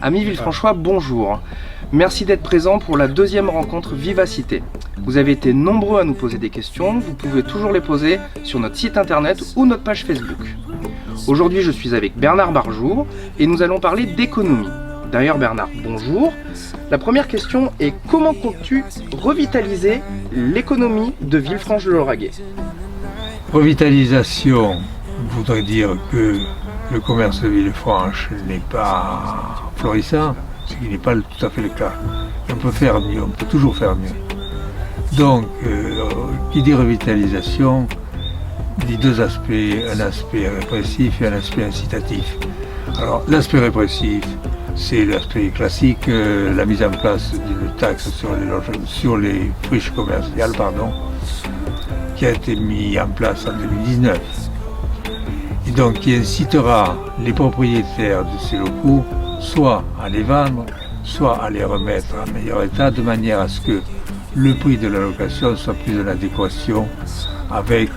Amis Villefranchois, bonjour. Merci d'être présents pour la deuxième rencontre Vivacité. Vous avez été nombreux à nous poser des questions, vous pouvez toujours les poser sur notre site internet ou notre page Facebook. Aujourd'hui, je suis avec Bernard Barjour et nous allons parler d'économie. D'ailleurs Bernard, bonjour. La première question est comment comptes-tu revitaliser l'économie de Villefranche-de-Lauragais? Revitalisation voudrait dire que le commerce de Villefranche n'est pas florissant, ce qui n'est pas tout à fait le cas. On peut faire mieux, on peut toujours faire mieux. Donc, qui dit revitalisation, dit deux aspects, un aspect répressif et un aspect incitatif. Alors, l'aspect répressif, c'est l'aspect classique, la mise en place d'une taxe sur les friches commerciales, qui a été mise en place en 2019. Et donc qui incitera les propriétaires de ces locaux soit à les vendre, soit à les remettre en meilleur état, de manière à ce que le prix de la location soit plus en adéquation avec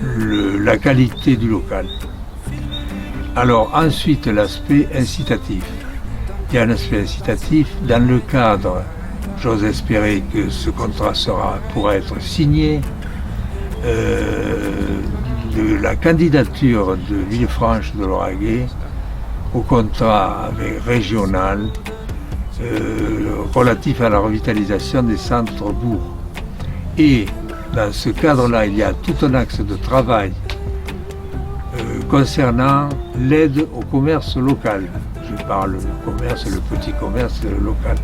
la qualité du local. Alors ensuite l'aspect incitatif. Il y a un aspect incitatif dans le cadre, j'ose espérer que ce contrat pourra être signé, de la candidature de Villefranche-de-Lauragais au contrat régional relatif à la revitalisation des centres-bourgs. Et dans ce cadre-là, il y a tout un axe de travail concernant l'aide au commerce local. Je parle du commerce, le petit commerce local.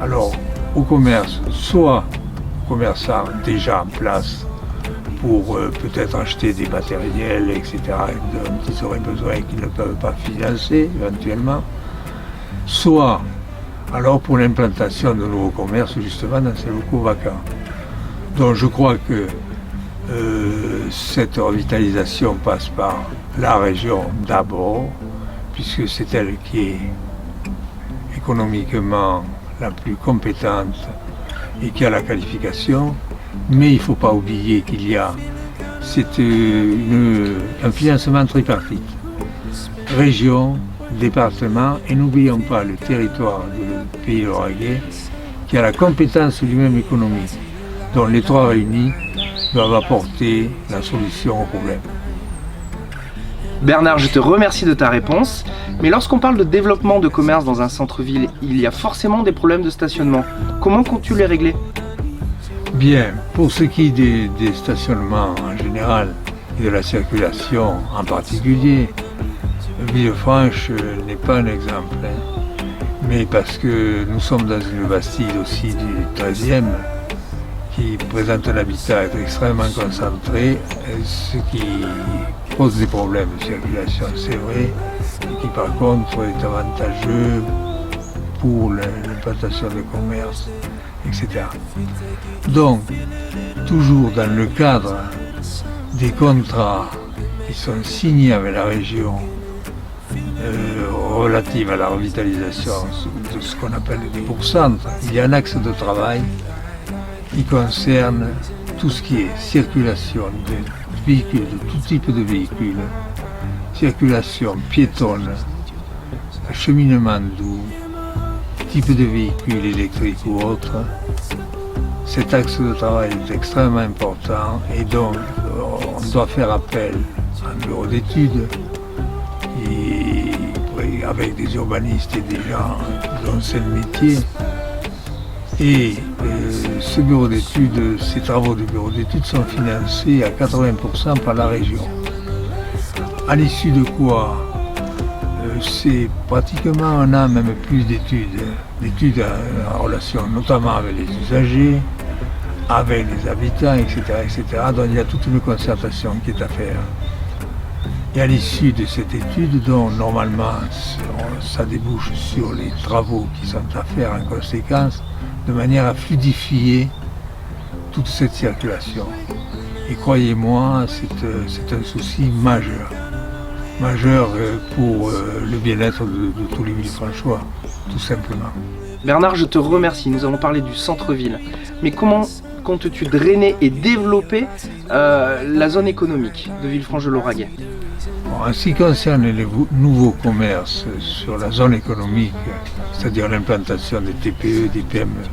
Alors, au commerce, soit commerçants déjà en place pour peut-être acheter des matériels, etc., dont ils auraient besoin et qu'ils ne peuvent pas financer éventuellement, soit alors pour l'implantation de nouveaux commerces justement dans ces locaux vacants. Donc je crois que cette revitalisation passe par la région d'abord, puisque c'est elle qui est économiquement la plus compétente et qui a la qualification. Mais il ne faut pas oublier qu'il y a un financement tripartite. Région, département et n'oublions pas le territoire du pays lauragais qui a la compétence lui-même économique, dont les trois réunis doivent apporter la solution au problème. Bernard, je te remercie de ta réponse, mais lorsqu'on parle de développement de commerce dans un centre-ville, il y a forcément des problèmes de stationnement. Comment comptes-tu les régler? Bien, pour ce qui est des stationnements en général et de la circulation en particulier, Villefranche n'est pas un exemple, mais parce que nous sommes dans une bastide aussi du 13e qui présente un habitat extrêmement concentré, ce qui pose des problèmes de circulation, c'est vrai, et qui par contre est avantageux pour l'implantation de commerce, etc. Donc, toujours dans le cadre des contrats qui sont signés avec la région relative à la revitalisation de ce qu'on appelle les bourgs-centres, il y a un axe de travail qui concerne tout ce qui est circulation de véhicules, de tout type de véhicules, circulation piétonne, acheminement doux, type de véhicules électriques ou autres. Cet axe de travail est extrêmement important et donc on doit faire appel à un bureau d'études avec des urbanistes et des gens dont c'est le métier. Et ce bureau d'études, ces travaux du bureau d'études sont financés à 80% par la région. À l'issue de quoi c'est pratiquement un an, même plus d'études en relation notamment avec les usagers, avec les habitants, etc., etc. Donc il y a toute une concertation qui est à faire. Et à l'issue de cette étude, dont normalement ça débouche sur les travaux qui sont à faire en conséquence, de manière à fluidifier toute cette circulation. Et croyez-moi, c'est un souci majeur pour le bien-être de tous les Villefranchois, tout simplement. Bernard, je te remercie. Nous allons parler du centre-ville. Mais comment comptes-tu drainer et développer la zone économique de Villefranche-de-Lauragais? Bon, en ce qui concerne les nouveaux commerces sur la zone économique, c'est-à-dire l'implantation des TPE, des PME,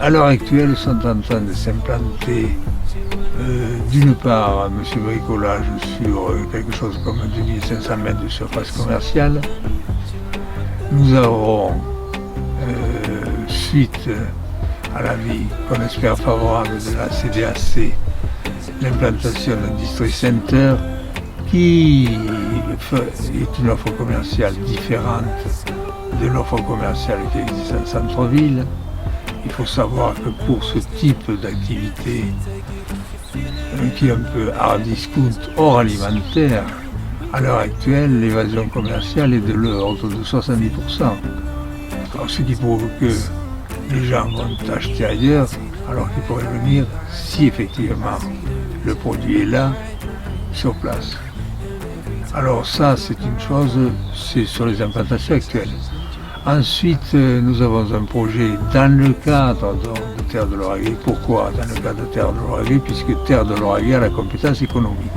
à l'heure actuelle sont en train de s'implanter d'une part, monsieur bricolage sur quelque chose comme 2500 mètres de surface commerciale. Nous aurons, suite à l'avis qu'on espère favorable de la CDAC, l'implantation d'un district center qui est une offre commerciale différente de l'offre commerciale qui existe en centre-ville. Il faut savoir que pour ce type d'activité, qui est un peu hard discount hors alimentaire, à l'heure actuelle, l'évasion commerciale est de l'ordre de 70%. Alors, ce qui prouve que les gens vont acheter ailleurs, alors qu'ils pourraient venir si effectivement le produit est là, sur place. Alors ça, c'est une chose, c'est sur les implantations actuelles. Ensuite, nous avons un projet dans le cadre de Terre de l'Oraguet. Pourquoi dans le cadre de Terre de l'Oraguet? Puisque Terre de l'Oraguet a la compétence économique.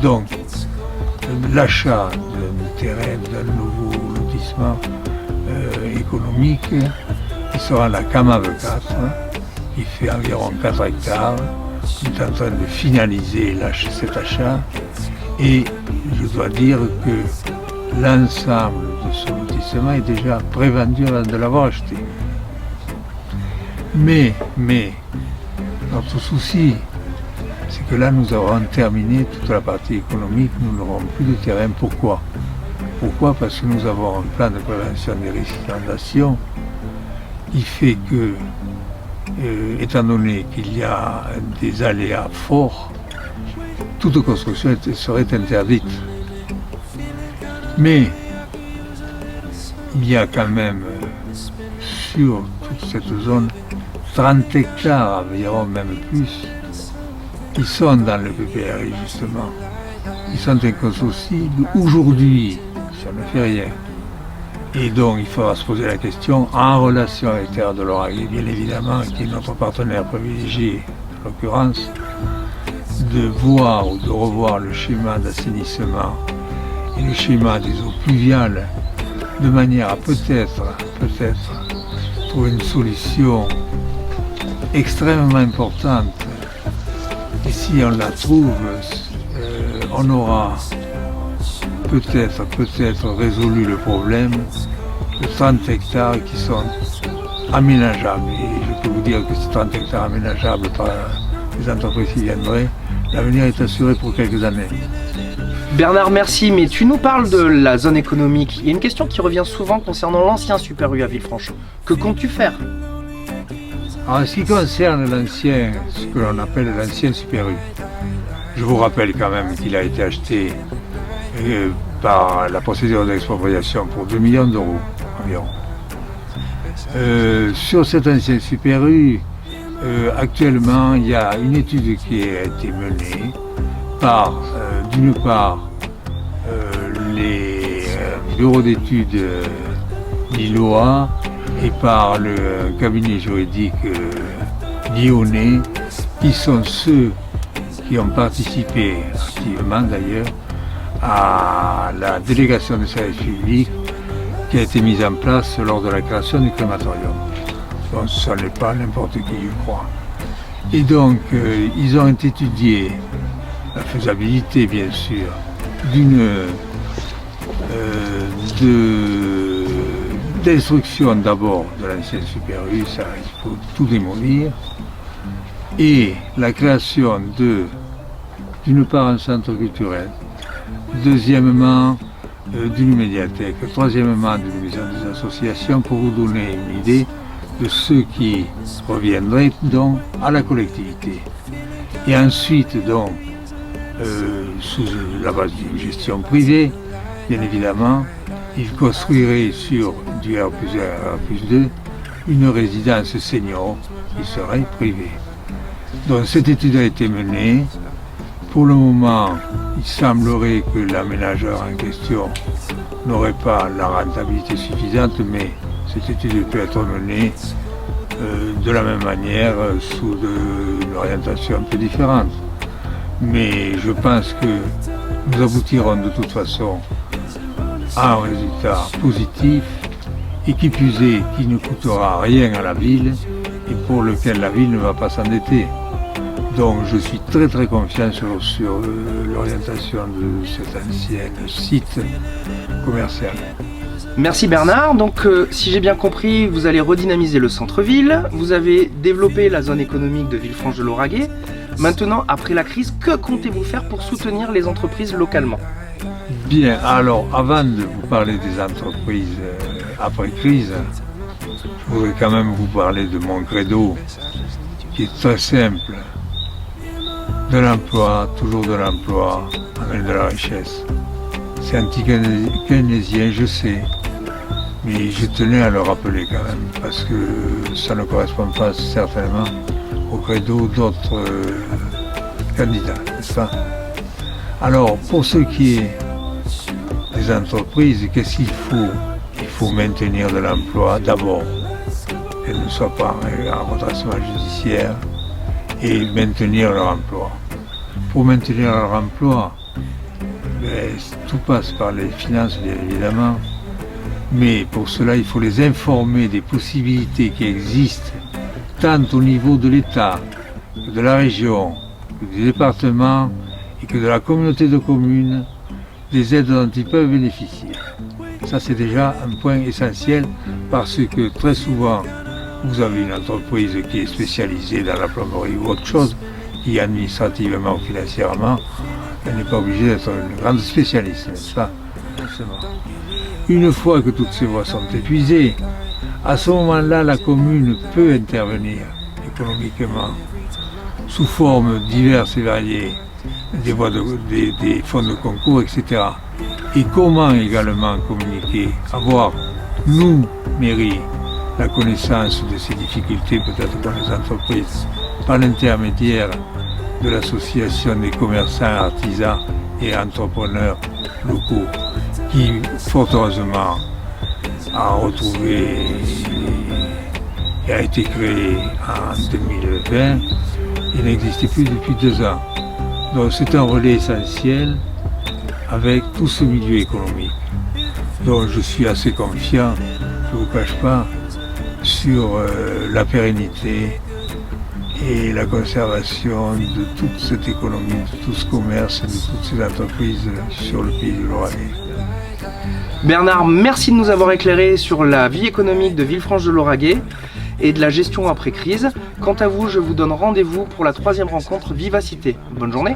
Donc, l'achat d'un terrain, d'un nouveau lotissement économique, qui sera la Camave 4, qui fait environ 4 hectares. On est en train de finaliser cet achat. Et je dois dire que l'ensemble de ce lotissement est déjà prévendu avant de l'avoir acheté. Mais, notre souci, c'est que là, nous aurons terminé toute la partie économique, nous n'aurons plus de terrain. Pourquoi? Parce que nous avons un plan de prévention des risques d'inondation qui fait que, étant donné qu'il y a des aléas forts, toute construction serait interdite. Mais il y a quand même sur toute cette zone 30 hectares, environ même plus, qui sont dans le PPRI justement. Ils sont inconsocibles aujourd'hui, ça ne fait rien. Et donc il faudra se poser la question en relation avec Terre de l'Oraguet, bien évidemment, qui est notre partenaire privilégié, en l'occurrence, de voir ou de revoir le schéma d'assainissement et le schéma des eaux pluviales de manière à peut-être trouver une solution extrêmement importante. Et si on la trouve, on aura peut-être résolu le problème de 30 hectares qui sont aménageables. Et je peux vous dire que ces 30 hectares aménageables par les entreprises qui viendraient, l'avenir est assuré pour quelques années. Bernard, merci, mais tu nous parles de la zone économique. Il y a une question qui revient souvent concernant l'ancien Super U à Villefranche. Que comptes-tu faire? En ce qui concerne l'ancien, ce que l'on appelle l'ancien Super U, je vous rappelle quand même qu'il a été acheté par la procédure d'expropriation pour 2 millions d'euros environ. Sur cet ancien Super U, actuellement, il y a une étude qui a été menée par, d'une part, les bureaux d'études lillois et par le cabinet juridique lyonnais, qui sont ceux qui ont participé activement d'ailleurs à la délégation de service public qui a été mise en place lors de la création du crématorium. Bon, ce n'est pas n'importe qui, je crois. Et donc, ils ont étudié la faisabilité, bien sûr, destruction d'abord de l'ancien Super U, ça il faut tout démolir, et la création d'une part un centre culturel, deuxièmement d'une médiathèque, troisièmement d'une maison des associations, pour vous donner une idée de ceux qui reviendraient donc à la collectivité. Et ensuite donc, sous la base d'une gestion privée, bien évidemment, il construirait sur du R+1, R+2 une résidence senior qui serait privée. Donc cette étude a été menée. Pour le moment, il semblerait que l'aménageur en question n'aurait pas la rentabilité suffisante, mais cette étude peut être menée de la même manière sous une orientation un peu différente. Mais je pense que nous aboutirons de toute façon à un résultat positif et qui plus est, qui ne coûtera rien à la ville et pour lequel la ville ne va pas s'endetter. Donc je suis très très confiant sur l'orientation de cet ancien site commercial. Merci Bernard. Donc si j'ai bien compris, vous allez redynamiser le centre-ville, vous avez développé la zone économique de Villefranche-de-Lauragais. Maintenant, après la crise, que comptez-vous faire pour soutenir les entreprises localement? Bien, alors avant de vous parler des entreprises après crise, je voudrais quand même vous parler de mon credo qui est très simple. De l'emploi, toujours de l'emploi, amène de la richesse. C'est anti-keynésien, je sais, mais je tenais à le rappeler quand même, parce que ça ne correspond pas certainement au credo d'autres candidats, n'est-ce pas? Alors, pour ce qui est des entreprises, qu'est-ce qu'il faut? Il faut maintenir de l'emploi d'abord, qu'elles ne soient pas en redressement judiciaire, et maintenir leur emploi. Pour maintenir leur emploi, tout passe par les finances, bien évidemment, mais pour cela, il faut les informer des possibilités qui existent, tant au niveau de l'État, que de la région, que du département et que de la communauté de communes, des aides dont ils peuvent bénéficier. Ça, c'est déjà un point essentiel parce que très souvent, vous avez une entreprise qui est spécialisée dans la plomberie ou autre chose, qui administrativement ou financièrement, elle n'est pas obligée d'être une grande spécialiste, n'est-ce pas? Une fois que toutes ces voies sont épuisées, à ce moment-là, la commune peut intervenir économiquement sous formes diverses et variées, des fonds de concours, etc. Et comment également communiquer, avoir, nous, mairie, la connaissance de ces difficultés, peut-être dans les entreprises, par l'intermédiaire de l'association des commerçants, artisans et entrepreneurs locaux, qui, fort heureusement, a retrouvé et a été créé en 2020 et n'existait plus depuis 2 ans. Donc c'est un relais essentiel avec tout ce milieu économique. Donc je suis assez confiant, je ne vous cache pas, sur la pérennité et la conservation de toute cette économie, de tout ce commerce, de toutes ces entreprises sur le pays du Lauragais. Bernard, merci de nous avoir éclairé sur la vie économique de Villefranche-de-Lauragais et de la gestion après-crise. Quant à vous, je vous donne rendez-vous pour la 3e rencontre Vivacité. Bonne journée.